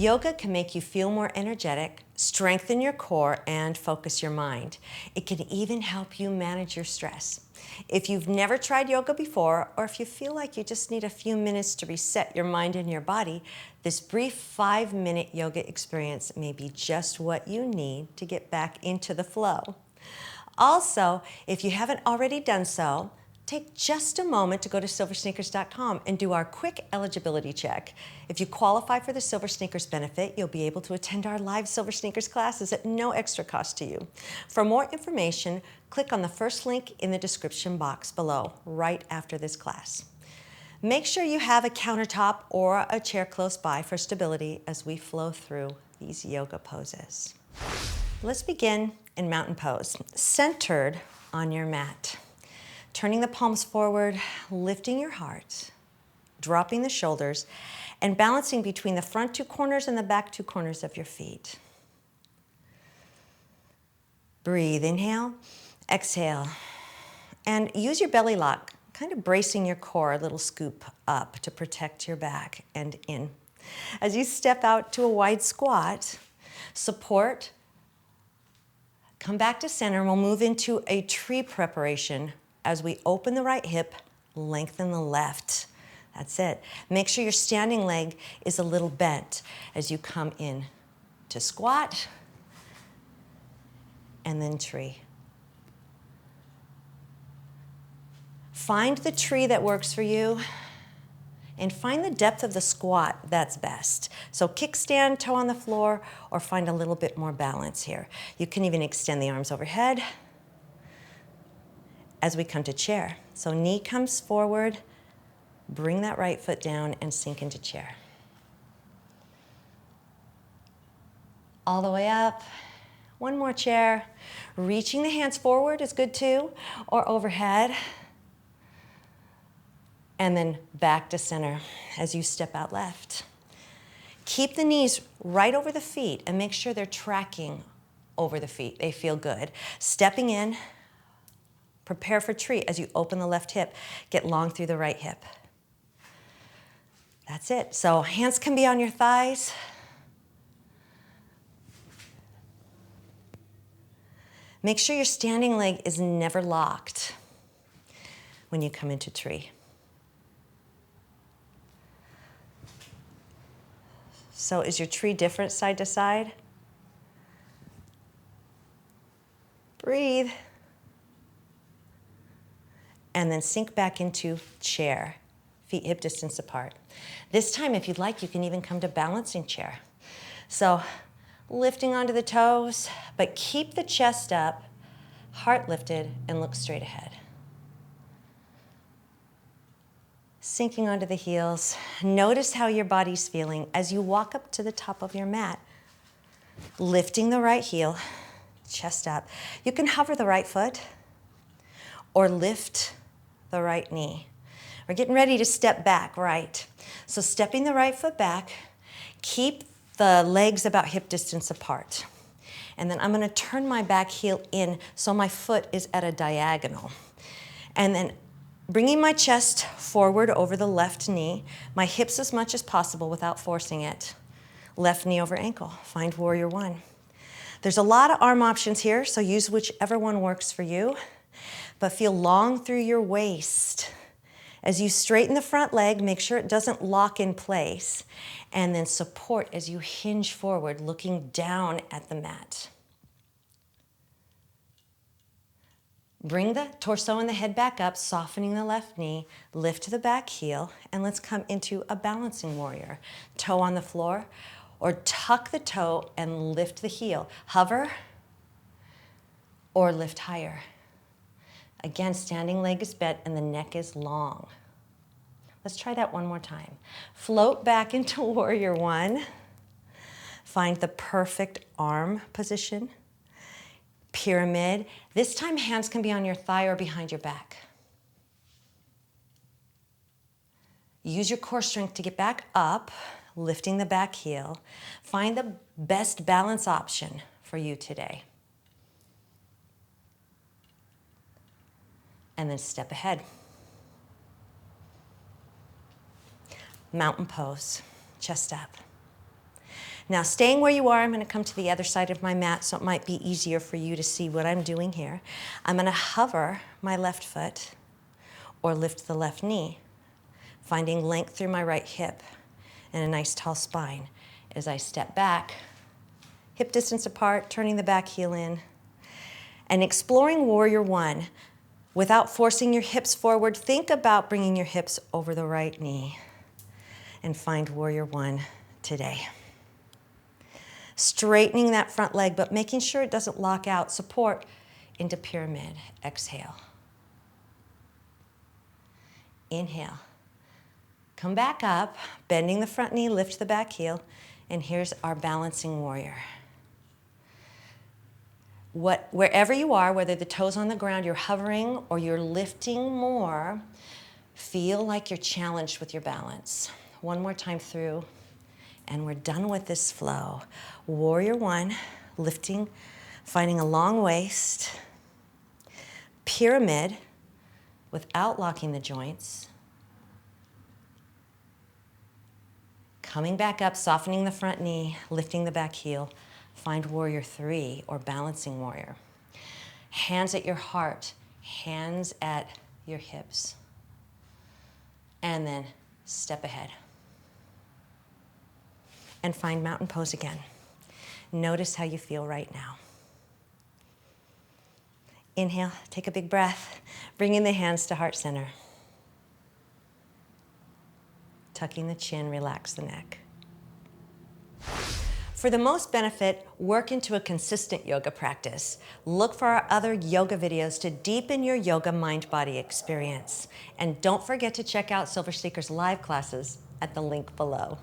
Yoga can make you feel more energetic, strengthen your core, and focus your mind. It can even help you manage your stress. If you've never tried yoga before, or if you feel like you just need a few minutes to reset your mind and your body, this brief 5-minute yoga experience may be just what you need to get back into the flow. Also, if you haven't already done so, take just a moment to go to SilverSneakers.com and do our quick eligibility check. If you qualify for the Silver Sneakers benefit, you'll be able to attend our live Silver Sneakers classes at no extra cost to you. For more information, click on the first link in the description box below, right after this class. Make sure you have a countertop or a chair close by for stability as we flow through these yoga poses. Let's begin in mountain pose, centered on your mat. Turning the palms forward, lifting your heart, dropping the shoulders, and balancing between the front 2 corners and the back 2 corners of your feet. Breathe, inhale, exhale, and use your belly lock, kind of bracing your core, a little scoop up to protect your back and in. As you step out to a wide squat, support, come back to center, and we'll move into a tree preparation as we open the right hip, lengthen the left. That's it. Make sure your standing leg is a little bent as you come in to squat and then tree. Find the tree that works for you and find the depth of the squat that's best. So kickstand, toe on the floor, or find a little bit more balance here. You can even extend the arms overhead as we come to chair. So knee comes forward, bring that right foot down and sink into chair. All the way up, one more chair. Reaching the hands forward is good too, or overhead. And then back to center as you step out left. Keep the knees right over the feet and make sure they're tracking over the feet. They feel good. Stepping in, prepare for tree as you open the left hip. Get long through the right hip. That's it. So hands can be on your thighs. Make sure your standing leg is never locked when you come into tree. So is your tree different side to side? Breathe. And then sink back into chair, feet hip distance apart. This time, if you'd like, you can even come to balancing chair. So lifting onto the toes, but keep the chest up, heart lifted, and look straight ahead. Sinking onto the heels. Notice how your body's feeling as you walk up to the top of your mat. Lifting the right heel, chest up. You can hover the right foot or lift the right knee. We're getting ready to step back, right? So stepping the right foot back, keep the legs about hip distance apart. And then I'm gonna turn my back heel in so my foot is at a diagonal. And then bringing my chest forward over the left knee, my hips as much as possible without forcing it. Left knee over ankle, find warrior one. There's a lot of arm options here, so use whichever one works for you, but feel long through your waist. As you straighten the front leg, make sure it doesn't lock in place, and then support as you hinge forward, looking down at the mat. Bring the torso and the head back up, softening the left knee, lift the back heel, and let's come into a balancing warrior. Toe on the floor, or tuck the toe and lift the heel. Hover, or lift higher. Again, standing leg is bent and the neck is long. Let's try that one more time. Float back into warrior one. Find the perfect arm position. Pyramid. This time hands can be on your thigh or behind your back. Use your core strength to get back up, lifting the back heel. Find the best balance option for you today. And then step ahead. Mountain pose, chest up. Now, staying where you are, I'm going to come to the other side of my mat so it might be easier for you to see what I'm doing here. I'm going to hover my left foot or lift the left knee, finding length through my right hip and a nice tall spine. As I step back, hip distance apart, turning the back heel in, and exploring Warrior One. Without forcing your hips forward, think about bringing your hips over the right knee and find Warrior One today. Straightening that front leg, but making sure it doesn't lock out. Support into pyramid. Exhale. Inhale. Come back up, bending the front knee, lift the back heel, and here's our balancing warrior. Wherever you are, whether the toes on the ground, you're hovering or you're lifting more, feel like you're challenged with your balance. One more time through, and we're done with this flow. Warrior One, lifting, finding a long waist. Pyramid, without locking the joints. Coming back up, softening the front knee, lifting the back heel. Find Warrior Three, or balancing warrior. Hands at your heart, hands at your hips. And then step ahead. And find mountain pose again. Notice how you feel right now. Inhale, take a big breath. Bringing the hands to heart center. Tucking the chin, relax the neck. For the most benefit, work into a consistent yoga practice. Look for our other yoga videos to deepen your yoga mind-body experience. And don't forget to check out SilverSneakers live classes at the link below.